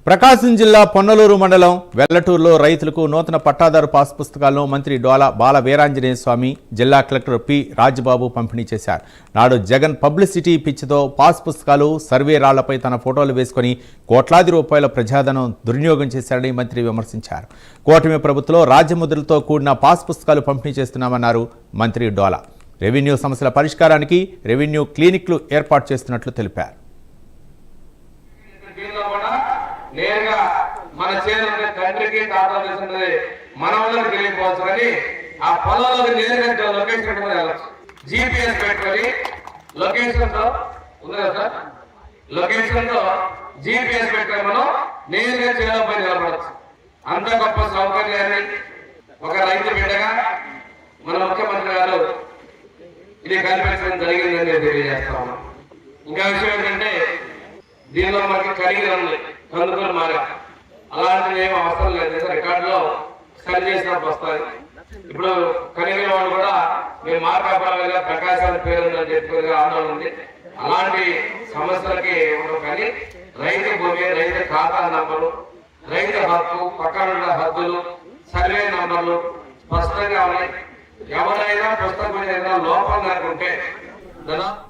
ప్రకాశం జిల్లా పొన్నలూరు మండలం వెల్లటూరులో రైతులకు నూతన పట్టాదారు పాస్ పుస్తకాలను మంత్రి డోలా బాల వీరాంజనేయ స్వామి, జిల్లా కలెక్టర్ పి రాజబాబు పంపిణీ చేశారు. నాడు జగన్ పబ్లిసిటీ పిచ్చితో పాస్ పుస్తకాలు, సర్వే రాళ్లపై తన ఫోటోలు వేసుకుని కోట్లాది రూపాయల ప్రజాధనం దుర్వినియోగం చేశారని మంత్రి విమర్శించారు. కూటమి ప్రభుత్వంలో రాజ్యముద్రలతో కూడిన పాస్ పుస్తకాలు పంపిణీ చేస్తున్నామన్నారు మంత్రి డోలా. రెవెన్యూ సమస్యల పరిష్కారానికి రెవెన్యూ క్లినిక్లు ఏర్పాటు చేస్తున్నట్లు తెలిపారు. నేరుగా మన చేనున్న తండ్రికి తాతకి మన వాళ్ళకి తెలియకపోవచ్చు కానీ ఆ పొలాలకు నేరుగా లొకేషన్ పెట్టుకుని వెళ్ళచ్చు. GPS పెట్టుకొని లొకేషన్ తో ఉంది కదా సార్, లొకేషన్ తో GPS పెట్టుకొని మనం నేరుగా చేనులో పై నిలబడచ్చు. అంత గొప్ప సౌకర్యాన్ని ఒక రైతు బిడ్డగా మన ముఖ్యమంత్రి గారు ఇది కల్పించడం జరిగిందని తెలియజేస్తా ఉన్నాం. ఇంకా విషయం ఏంటంటే దీనిలో మనకి కలిగి ఉంది కందుకలు మారా, అలాంటివి ఏమి అవసరం లేదు. రికార్డులో సరి చేసినప్పుడు వస్తాయి. ఇప్పుడు కలిగిన వాళ్ళు కూడా మేము మార్కాపరంగా ప్రకాశాల పేరు ఉందని చెప్పి ఆందోళన ఉంది. అలాంటి సమస్యలకి ఉండవు కానీ రైతు భూమి, రైతు ఖాతా నంబరు, రైతు హక్కు, పక్కనున్న హద్దులు, సర్వే నంబర్లు స్పష్టంగా ఉన్నాయి. ఎవరైనా పుస్తకం మీద లోపం కనుకుంటే